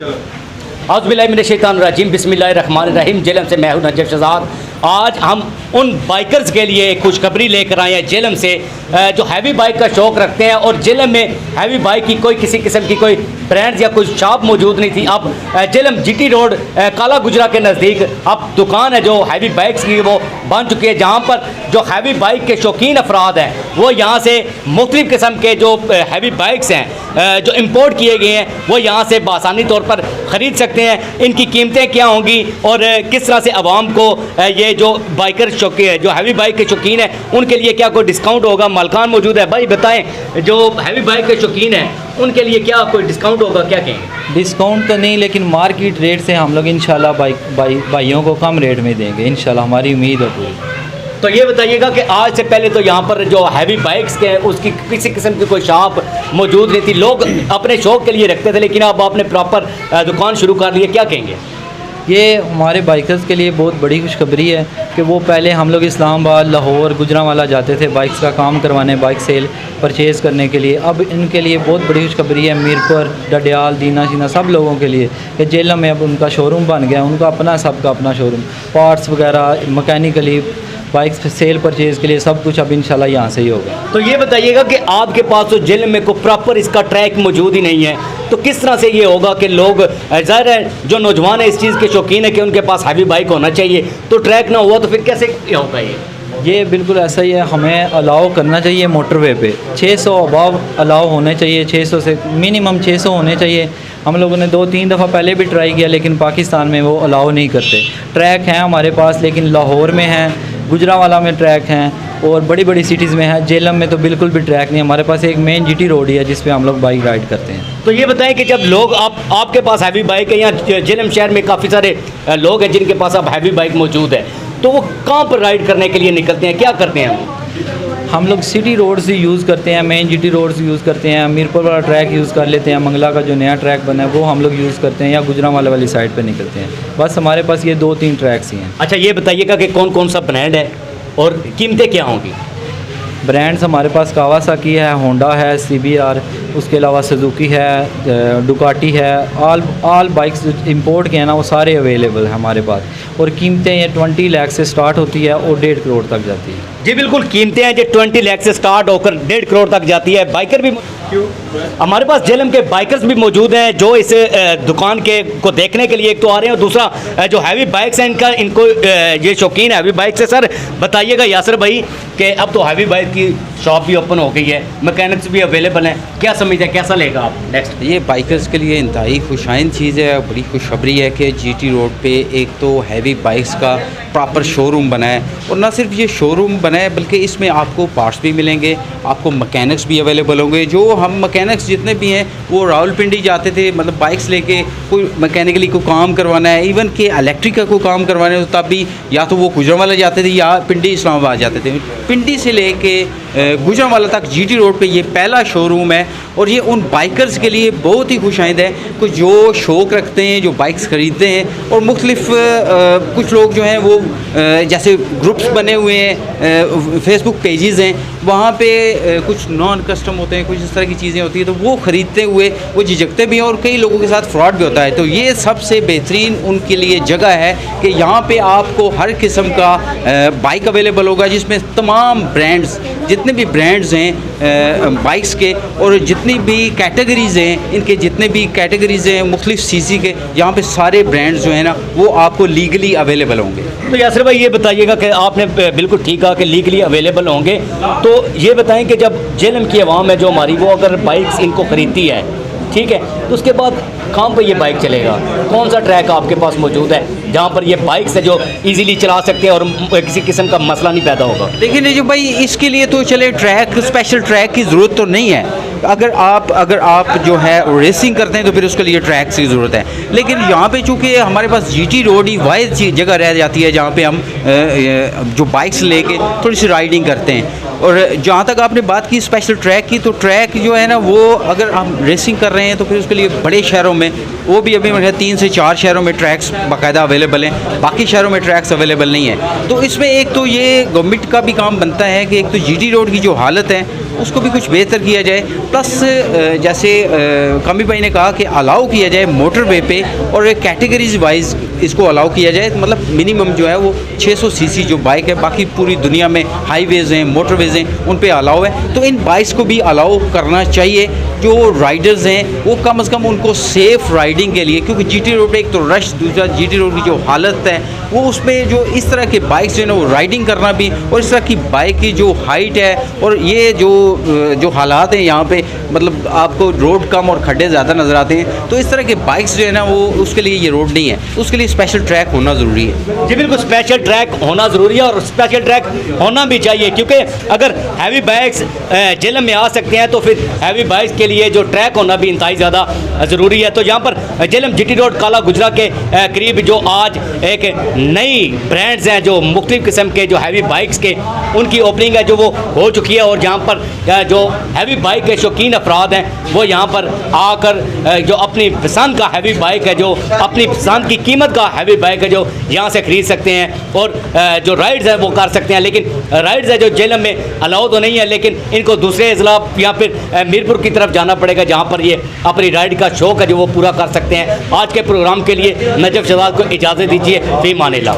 औज़ुबिल्लाहिमिनश्शैतानिर्रजीम बिस्मिल्लाहिर्रहमानिर्रहीम। जेलम से मैं हूं नजफ शहजाद। आज हम उन बाइकर्स के लिए एक खुशखबरी लेकर आए हैं जेलम से, जो हैवी बाइक का शौक़ रखते हैं और जेलम में हैवी बाइक की कोई किसी किस्म की कोई ब्रांड्स या कोई शॉप मौजूद नहीं थी। अब जेलम जीटी रोड काला गुजरा के नज़दीक अब दुकान है जो हैवी बाइक्स की वो बन चुकी है, जहाँ पर जो हैवी बाइक के शौकीन अफराद हैं वो यहाँ से मुख्तलिफ़ किस्म के जो हैवी बाइक्स हैं जो इम्पोर्ट किए गए हैं वो यहाँ से बासानी तौर पर ख़रीद सकते हैं। इनकी कीमतें क्या होंगी और किस तरह से आवाम को ये जो बाइकर शौकीन है, जो हैवी बाइक के शौकीन हैं, उनके लिए क्या कोई डिस्काउंट होगा। मालकान मौजूद है। भाई बताएं, जो हैवी बाइक के शौकीन हैं उनके लिए क्या कोई डिस्काउंट होगा, क्या कहेंगे? डिस्काउंट तो नहीं, लेकिन मार्केट रेट से हम लोग इंशाल्लाह भाइयों को कम रेट में देंगे इंशाल्लाह, हमारी उम्मीद है पूरी। तो ये बताइएगा कि आज से पहले तो यहाँ पर जो हैवी बाइक्स के उसकी किसी किस्म की कोई शॉप मौजूद नहीं थी, लोग अपने शौक़ के लिए रखते थे, लेकिन अब आपने प्रॉपर दुकान शुरू कर ली है, क्या कहेंगे? ये हमारे बाइकर्स के लिए बहुत बड़ी खुशखबरी है कि वो पहले हम लोग इस्लामाबाद, लाहौर, गुजरांवाला जाते थे बाइक्स का काम करवाने, बाइक सेल परचेज़ करने के लिए। अब इनके लिए बहुत बड़ी खुशखबरी है, मीरपुर, डडियाल, दीना शीना सब लोगों के लिए कि जेलम में अब उनका शोरूम बन गया, उनका अपना सबका अपना शोरूम, पार्ट्स वगैरह, मैकेनिकली बाइक्स सेल परचेज़ के लिए सब कुछ अब इंशाल्लाह यहाँ से ही होगा। तो ये बताइएगा कि आपके पास तो जेल में कोई प्रॉपर इसका ट्रैक मौजूद ही नहीं है, तो किस तरह से ये होगा कि लोग, ज़ाहिर है जो नौजवान है इस चीज़ के शौकीन है कि उनके पास हैवी बाइक होना चाहिए, तो ट्रैक ना हुआ तो फिर कैसे होगा? ये बिल्कुल ऐसा ही है, हमें अलाउ करना चाहिए मोटरवे पे 600 अबाव अलाउ होने चाहिए, 600 से मिनिमम 600 होने चाहिए। हम लोगों ने 2-3 दफ़ा पहले भी ट्राई किया, लेकिन पाकिस्तान में वो अलाउ नहीं करते। ट्रैक हैं हमारे पास, लेकिन लाहौर में हैं, गुजरांवाला में ट्रैक हैं और बड़ी बड़ी सिटीज़ में है। जेलम में तो बिल्कुल भी ट्रैक नहीं। हमारे पास एक मेन जीटी रोड ही है जिस पे हम लोग बाइक राइड करते हैं। तो ये बताएं कि जब लोग आपके पास हैवी बाइक है, या जेलम शहर में काफ़ी सारे लोग हैं जिनके पास अब हैवी बाइक मौजूद है, तो वो कहाँ पर राइड करने के लिए निकलते हैं, क्या करते हैं? हम लोग सिटी रोड्स ही यूज़ करते हैं, मेन जीटी रोड्स यूज़ करते हैं, मीरपुर वाला ट्रैक यूज़ कर लेते हैं, मंगला का जो नया ट्रैक बना है वो हम लोग यूज़ करते हैं, या गुजरांवाला वाली साइड पे निकलते हैं। बस हमारे पास ये 2-3 ट्रैक्स ही हैं। अच्छा, ये बताइएगा कि कौन कौन सा ब्रांड है और कीमतें क्या होंगी? ब्रांड्स हमारे पास कावासाकी है, होंडा है, CBR, उसके अलावा सुजुकी है, डुकाटी है। ऑल बाइक्स इंपोर्ट के हैं ना, वो सारे अवेलेबल हैं हमारे पास। और कीमतें ये 20 लाख से स्टार्ट होती है और 1.5 करोड़ तक जाती है। जी बिल्कुल, कीमतें हैं जो 20 लाख से स्टार्ट होकर 1.5 करोड़ तक जाती है। बाइकर भी हमारे पास जेलम के बाइकर्स भी मौजूद हैं जो इस दुकान के को देखने के लिए एक तो आ रहे हैं, और दूसरा जो हैवी बाइक्स हैं इनको ये शौकीन है हैवी बाइक से। सर बताइएगा यासर भाई कि अब तो हैवी बाइक की शॉप भी ओपन हो गई है, मैकेनिक्स भी अवेलेबल हैं, क्या समझते हैं, कैसा लेगा आप नेक्स्ट? ये बाइकर्स के लिए इंतहाई खुशाइंद चीज़ है, बड़ी खुशखबरी है कि जीटी रोड पे एक तो हैवी बाइक्स का प्रॉपर शोरूम बना है। और ना सिर्फ ये शोरूम बना है बल्कि इसमें आपको पार्ट्स भी मिलेंगे, आपको मैकेनिक्स भी अवेलेबल होंगे। जो हम मैकेनिक्स जितने भी हैं वो रावलपिंडी जाते थे, मतलब बाइक्स लेके कोई मैकेनिकली को काम करवाना है, इवन के इलेक्ट्रिक का कोई काम करवाना है, तब भी या तो वो गुजरांवाला जाते थे या पिंडी इस्लामाबाद जाते थे। पिंडी से लेके गुजरांवाला तक जीटी रोड पे ये पहला शोरूम है। और ये उन बाइकर्स के लिए बहुत ही खुशाइंद है कुछ जो शौक़ रखते हैं, जो बाइक्स ख़रीदते हैं। और मुख्तलिफ कुछ लोग जो हैं वो जैसे ग्रुप्स बने हुए हैं, फेसबुक पेजेस हैं, वहाँ पे कुछ नॉन कस्टम होते हैं, कुछ इस तरह की चीज़ें होती हैं, तो वो ख़रीदते हुए वो झिझकते भी हैं और कई लोगों के साथ फ्रॉड भी होता है। तो ये सबसे बेहतरीन उनके लिए जगह है कि यहाँ पे आपको हर किस्म का बाइक अवेलेबल होगा, जिसमें तमाम ब्रांड्स, जितने भी ब्रांड्स हैं बाइक्स के और जितनी भी कैटेगरीज़ हैं, इनके जितने भी कैटेगरीज़ हैं मुख्तलिफ सीसी के, यहाँ पे सारे ब्रांड्स जो हैं ना वो आपको लीगली अवेलेबल होंगे। तो यासर भाई ये बताइएगा कि आपने बिल्कुल ठीक कहा कि लीगली अवेलेबल होंगे, तो ये बताएं कि जब जेलम की आवाम है जो हमारी, वो अगर बाइक्स इनको ख़रीदती है, ठीक है, तो उसके बाद कहाँ पर ये बाइक चलेगा? कौन सा ट्रैक आपके पास मौजूद है जहाँ पर ये बाइक्स है जो इजीली चला सकते हैं और किसी किस्म का मसला नहीं पैदा होगा? देखिए जो भाई इसके लिए तो चले ट्रैक, स्पेशल ट्रैक की ज़रूरत तो नहीं है। अगर आप जो है रेसिंग करते हैं तो फिर उसके लिए ट्रैक की ज़रूरत है। लेकिन यहाँ पे चूँकि हमारे पास जीटी रोड ही वाइज जगह रह जाती है जहाँ पे हम जो बाइक्स लेके थोड़ी सी राइडिंग करते हैं। और जहाँ तक आपने बात की स्पेशल ट्रैक की, तो ट्रैक जो है ना वो अगर हम रेसिंग कर रहे हैं तो फिर उसके लिए बड़े शहरों में, वो भी अभी मेरे 3 से 4 शहरों में ट्रैक्स बाकायदा अवेलेबल हैं, बाकी शहरों में ट्रैक्स अवेलेबल नहीं है। तो इसमें एक तो ये गवर्नमेंट का भी काम बनता है कि एक तो जीटी रोड की जो हालत है उसको भी कुछ बेहतर किया जाए। प्लस जैसे कामी भाई ने कहा कि अलाउ किया जाए मोटर वे पे और एक कैटेगरीज वाइज इसको अलाउ किया जाए, मतलब मिनिमम जो है वो 600 सीसी जो बाइक है, बाकी पूरी दुनिया में हाईवेज़ हैं, मोटरवेज़ हैं, उन पे अलाउ है, तो इन बाइक्स को भी अलाउ करना चाहिए। जो राइडर्स हैं वो कम से कम उनको सेफ़ राइडिंग के लिए, क्योंकि जीटी रोड पे एक तो रश, दूसरा जीटी रोड की जो हालत है वो उसमें जो इस तरह के बाइक्स जो है ना वो राइडिंग करना भी, और इस तरह की बाइक की जो हाइट है और ये जो हालात हैं यहाँ पे, मतलब आपको रोड कम और खड्डे ज़्यादा नज़र आते हैं, तो इस तरह के बाइक्स जो है ना वो उसके लिए ये रोड नहीं है, उसके लिए स्पेशल ट्रैक होना ज़रूरी है। जी बिल्कुल, स्पेशल ट्रैक होना ज़रूरी है और स्पेशल ट्रैक होना भी चाहिए, क्योंकि अगर हैवी बाइक्स जेलम में आ सकते हैं तो फिर हैवी बाइक्स के लिए जो ट्रैक होना भी इंतहाई ज़्यादा ज़रूरी है। तो यहाँ पर जेलम जीटी रोड काला गुजरा के करीब जो आज एक नई ब्रांड्स हैं जो मुख्तलिफ़ किस्म के जो हैवी बाइक्स के उनकी ओपनिंग है जो वो हो चुकी है, और जहाँ पर जो हैवी बाइक के शौकीन अफराद हैं वो यहाँ पर आकर जो अपनी पसंद का हैवी बाइक है, जो अपनी पसंद की कीमत का हैवी बाइक है जो यहाँ से ख़रीद सकते हैं और जो राइड्स हैं वो कर सकते हैं। लेकिन राइड्स है जो जेलम में अलाउ तो नहीं है, लेकिन इनको दूसरे अजला या फिर मीरपुर की तरफ जाना पड़ेगा जहाँ पर ये अपनी राइड का शौक़ है जो वो पूरा कर सकते हैं। आज के प्रोग्राम के लिए नजफ शहजाद को इजाज़त दीजिए। फी मानिल्लाह।